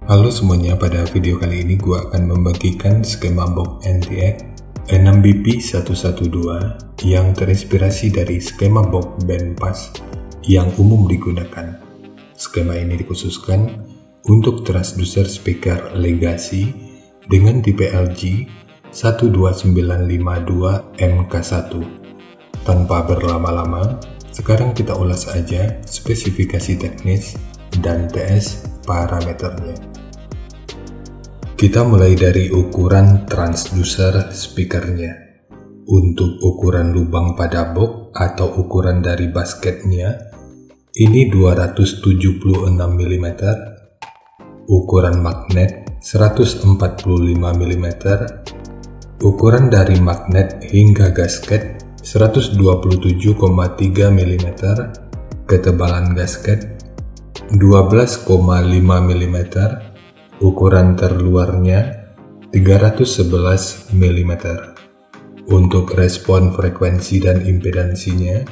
Halo semuanya, pada video kali ini gue akan membagikan skema box NTX 6BP112 yang terinspirasi dari skema box bandpass yang umum digunakan. Skema ini dikhususkan untuk transducer speaker legacy dengan tipe LG 12952 MK1. Tanpa berlama-lama, sekarang kita ulas aja spesifikasi teknis dan TS parameternya. Kita mulai dari ukuran transducer speakernya. Untuk ukuran lubang pada box atau ukuran dari basketnya, ini 276 mm, ukuran magnet 145 mm, ukuran dari magnet hingga gasket 127,3 mm, ketebalan gasket 12,5 mm, ukuran terluarnya 311 mm. Untuk respon frekuensi dan impedansinya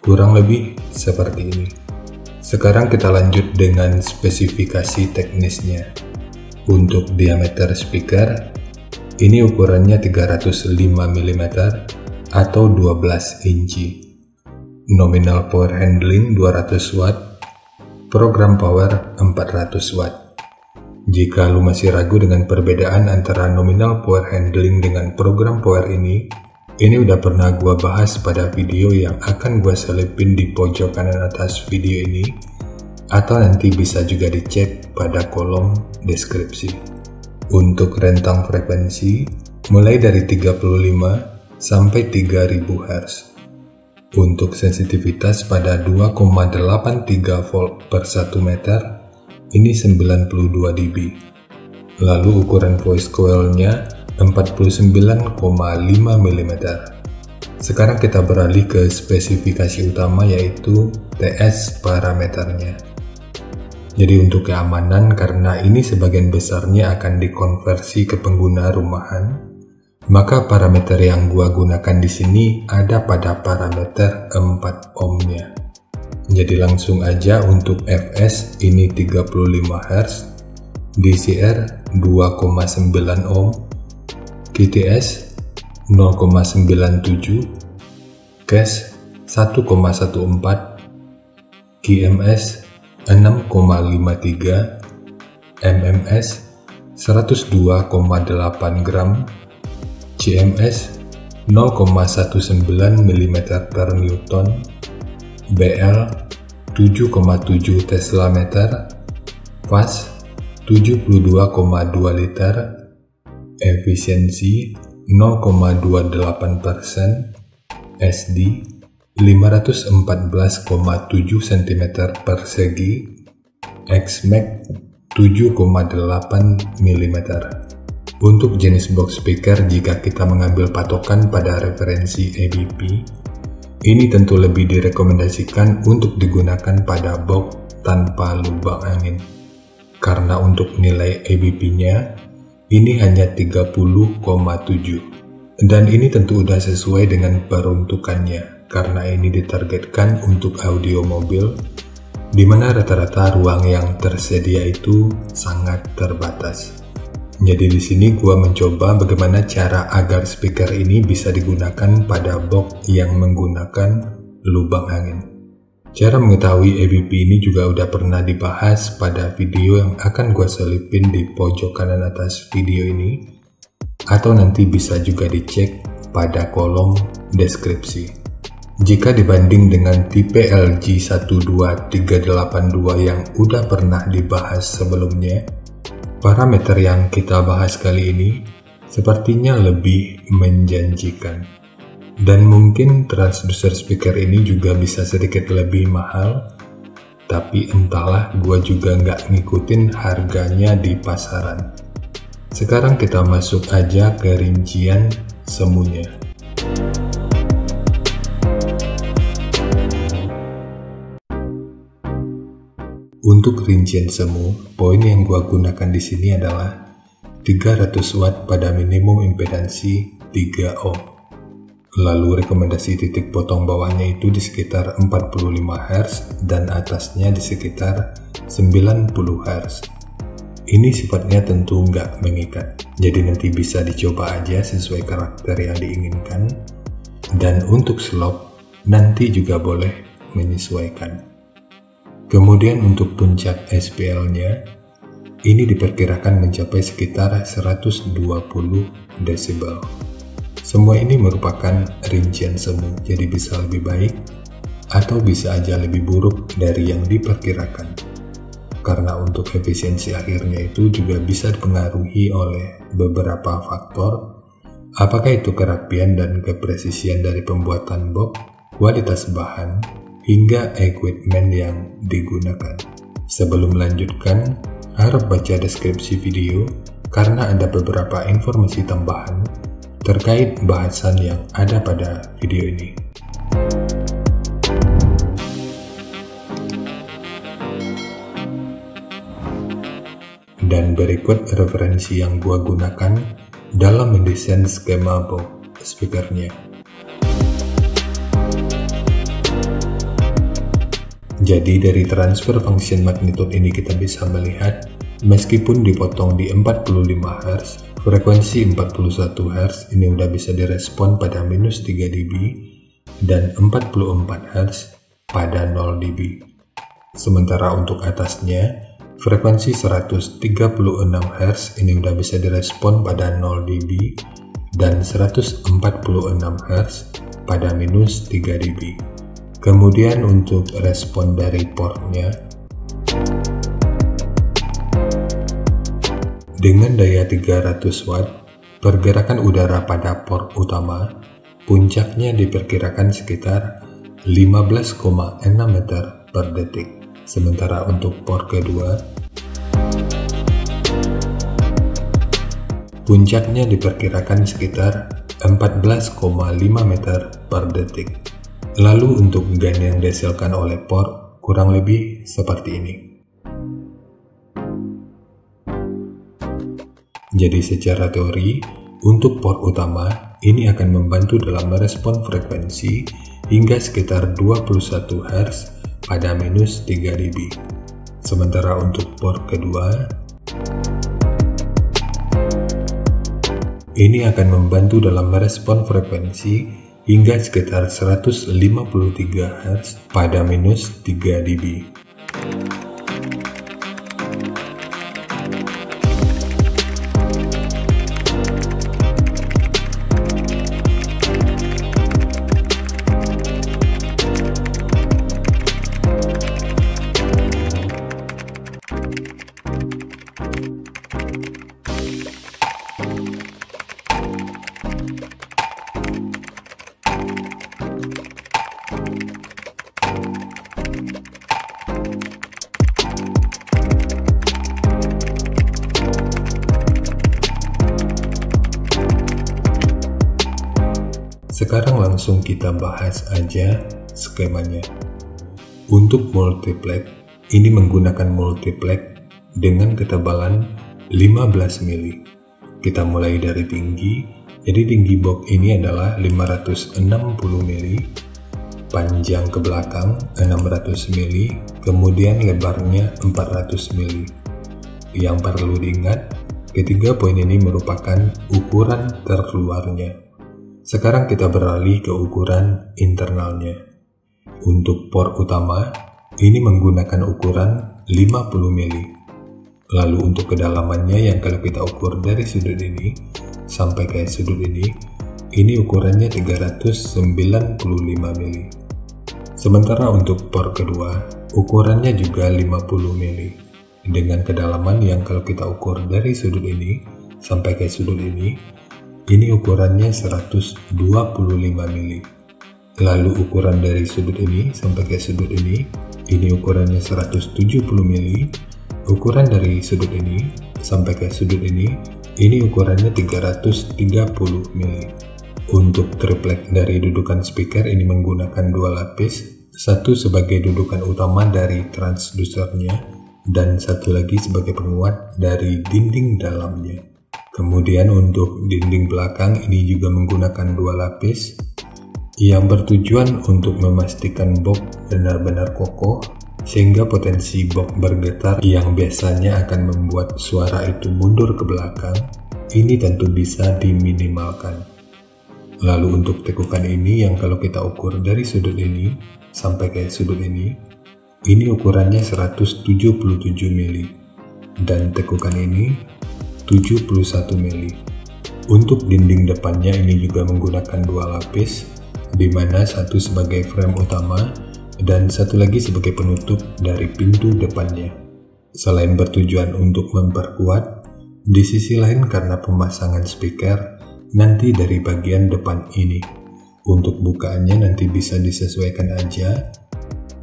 kurang lebih seperti ini. Sekarang kita lanjut dengan spesifikasi teknisnya. Untuk diameter speaker, ini ukurannya 305 mm atau 12 inci. Nominal power handling 200 watt, program power 400 watt. Jika lu masih ragu dengan perbedaan antara nominal power handling dengan program power ini udah pernah gua bahas pada video yang akan gua selipin di pojok kanan atas video ini, atau nanti bisa juga dicek pada kolom deskripsi. Untuk rentang frekuensi mulai dari 35 sampai 3000 Hz. Untuk sensitivitas pada 2,83 volt per 1 meter, ini 92 dB. Lalu ukuran voice coil-nya 49,5 mm. Sekarang kita beralih ke spesifikasi utama, yaitu TS parameternya. Jadi untuk keamanan, karena ini sebagian besarnya akan dikonversi ke pengguna rumahan, maka parameter yang gua gunakan di sini ada pada parameter 4 ohmnya. Jadi langsung aja untuk fs ini 35 Hz, DCR 2,9 ohm, KTS 0,97, CAS 1,14, KMS 6,53, MMS 102,8 gram, CMS 0,19 mm per Newton, BL 7,7 Tesla meter, fast 72,2 liter, efisiensi 0,28%, SD 514,7 cm persegi, XMAX 7,8 mm. Untuk jenis box speaker, jika kita mengambil patokan pada referensi ABP, ini tentu lebih direkomendasikan untuk digunakan pada box tanpa lubang angin. Karena untuk nilai ABP-nya, ini hanya 30,7. Dan ini tentu udah sesuai dengan peruntukannya, karena ini ditargetkan untuk audio mobil, di mana rata-rata ruang yang tersedia itu sangat terbatas. Jadi di sini gua mencoba bagaimana cara agar speaker ini bisa digunakan pada box yang menggunakan lubang angin. Cara mengetahui ABP ini juga udah pernah dibahas pada video yang akan gua selipin di pojok kanan atas video ini, atau nanti bisa juga dicek pada kolom deskripsi. Jika dibanding dengan tipe LG 12382 yang udah pernah dibahas sebelumnya, parameter yang kita bahas kali ini sepertinya lebih menjanjikan. Dan mungkin transducer speaker ini juga bisa sedikit lebih mahal, tapi entahlah, gua juga nggak ngikutin harganya di pasaran. Sekarang kita masuk aja ke rincian semuanya. Untuk rincian semu, poin yang gua gunakan di sini adalah 300 watt pada minimum impedansi 3 ohm. Lalu rekomendasi titik potong bawahnya itu di sekitar 45 Hz dan atasnya di sekitar 90 Hz. ini sifatnya tentu nggak mengikat, jadi nanti bisa dicoba aja sesuai karakter yang diinginkan. Dan untuk slop, nanti juga boleh menyesuaikan. Kemudian untuk puncak SPL-nya, ini diperkirakan mencapai sekitar 120 desibel. Semua ini merupakan rincian semu, jadi bisa lebih baik atau bisa aja lebih buruk dari yang diperkirakan. Karena untuk efisiensi akhirnya itu juga bisa dipengaruhi oleh beberapa faktor, apakah itu kerapian dan kepresisian dari pembuatan box, kualitas bahan, hingga equipment yang digunakan. Sebelum melanjutkan, harap baca deskripsi video karena ada beberapa informasi tambahan terkait bahasan yang ada pada video ini. Dan berikut referensi yang gua gunakan dalam mendesain skema box speakernya. Jadi dari transfer function magnitude ini kita bisa melihat meskipun dipotong di 45 Hz, frekuensi 41 Hz ini udah bisa direspon pada minus 3 dB dan 44 Hz pada 0 dB. Sementara untuk atasnya, frekuensi 136 Hz ini udah bisa direspon pada 0 dB dan 146 Hz pada minus 3 dB. Kemudian untuk respon dari portnya, dengan daya 300 Watt, pergerakan udara pada port utama, puncaknya diperkirakan sekitar 15,6 meter per detik. Sementara untuk port kedua, puncaknya diperkirakan sekitar 14,5 meter per detik. Lalu untuk gain yang dihasilkan oleh port kurang lebih seperti ini. Jadi secara teori, untuk port utama, ini akan membantu dalam merespon frekuensi hingga sekitar 21 Hz pada minus 3 dB. Sementara untuk port kedua, ini akan membantu dalam merespon frekuensi hingga sekitar 153 Hz pada minus 3 dB. Sekarang langsung kita bahas aja skemanya. Untuk multiplex, ini menggunakan multiplex dengan ketebalan 15 mili. Kita mulai dari tinggi, jadi tinggi box ini adalah 560 mili, panjang ke belakang 600 mili, kemudian lebarnya 400 mili. Yang perlu diingat, ketiga poin ini merupakan ukuran terluarnya. Sekarang kita beralih ke ukuran internalnya. Untuk port utama, ini menggunakan ukuran 50 mili. Lalu untuk kedalamannya yang kalau kita ukur dari sudut ini sampai ke sudut ini ukurannya 395 mili. Sementara untuk port kedua, ukurannya juga 50 mili. Dengan kedalaman yang kalau kita ukur dari sudut ini sampai ke sudut ini ukurannya 125 mili. Lalu ukuran dari sudut ini sampai ke sudut ini ukurannya 170 mili. Ukuran dari sudut ini sampai ke sudut ini ukurannya 330 mili. Untuk triplek dari dudukan speaker ini menggunakan dua lapis, satu sebagai dudukan utama dari transdusernya dan satu lagi sebagai penguat dari dinding dalamnya. Kemudian untuk dinding belakang ini juga menggunakan dua lapis yang bertujuan untuk memastikan box benar-benar kokoh sehingga potensi box bergetar yang biasanya akan membuat suara itu mundur ke belakang, ini tentu bisa diminimalkan. Lalu untuk tekukan ini yang kalau kita ukur dari sudut ini sampai ke sudut ini ukurannya 177 mili dan tekukan ini 71 mili. Untuk dinding depannya ini juga menggunakan dua lapis, di mana satu sebagai frame utama dan satu lagi sebagai penutup dari pintu depannya. Selain bertujuan untuk memperkuat, di sisi lain karena pemasangan speaker nanti dari bagian depan ini. Untuk bukaannya nanti bisa disesuaikan aja,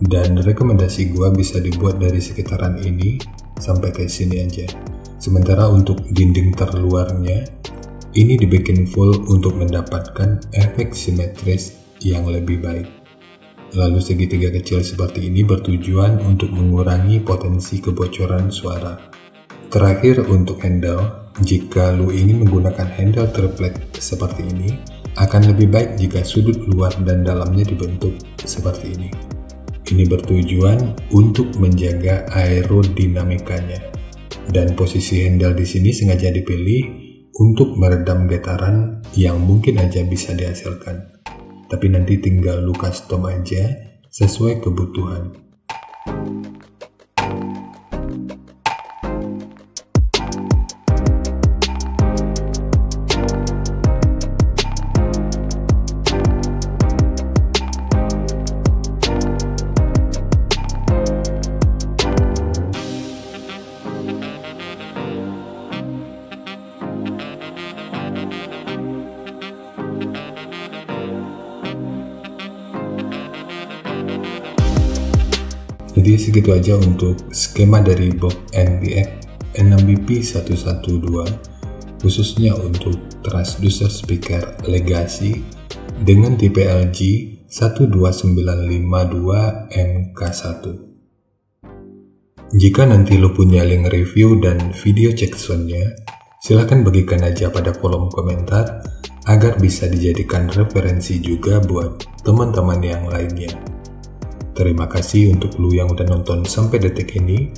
dan rekomendasi gua bisa dibuat dari sekitaran ini sampai ke sini aja. Sementara untuk dinding terluarnya, ini dibikin full untuk mendapatkan efek simetris yang lebih baik. Lalu segitiga kecil seperti ini bertujuan untuk mengurangi potensi kebocoran suara. Terakhir untuk handle, jika lu ingin menggunakan handle triplek seperti ini, akan lebih baik jika sudut luar dan dalamnya dibentuk seperti ini. Ini bertujuan untuk menjaga aerodinamikanya. Dan posisi handle di sini sengaja dipilih untuk meredam getaran yang mungkin aja bisa dihasilkan. Tapi nanti tinggal lu custom aja sesuai kebutuhan. Jadi segitu aja untuk skema dari box NBX N6BP112 khususnya untuk transducer speaker Legacy dengan tipe LG 12952MK1. Jika nanti lo punya link review dan video cek soundnya, silahkan bagikan aja pada kolom komentar agar bisa dijadikan referensi juga buat teman-teman yang lainnya. Terima kasih untuk lu yang udah nonton sampai detik ini.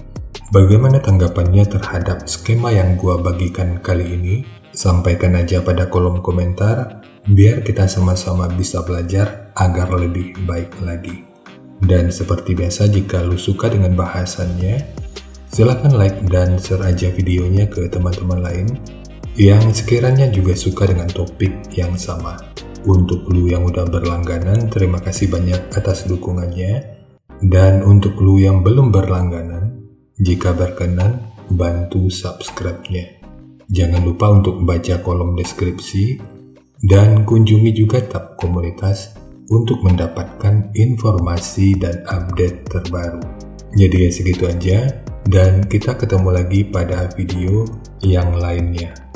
Bagaimana tanggapannya terhadap skema yang gua bagikan kali ini? Sampaikan aja pada kolom komentar, biar kita sama-sama bisa belajar agar lebih baik lagi. Dan seperti biasa, jika lu suka dengan bahasannya, silahkan like dan share aja videonya ke teman-teman lain yang sekiranya juga suka dengan topik yang sama. Untuk lu yang udah berlangganan, terima kasih banyak atas dukungannya. Dan untuk lu yang belum berlangganan, jika berkenan, bantu subscribe-nya. Jangan lupa untuk baca kolom deskripsi dan kunjungi juga tab komunitas untuk mendapatkan informasi dan update terbaru. Jadi ya segitu aja, dan kita ketemu lagi pada video yang lainnya.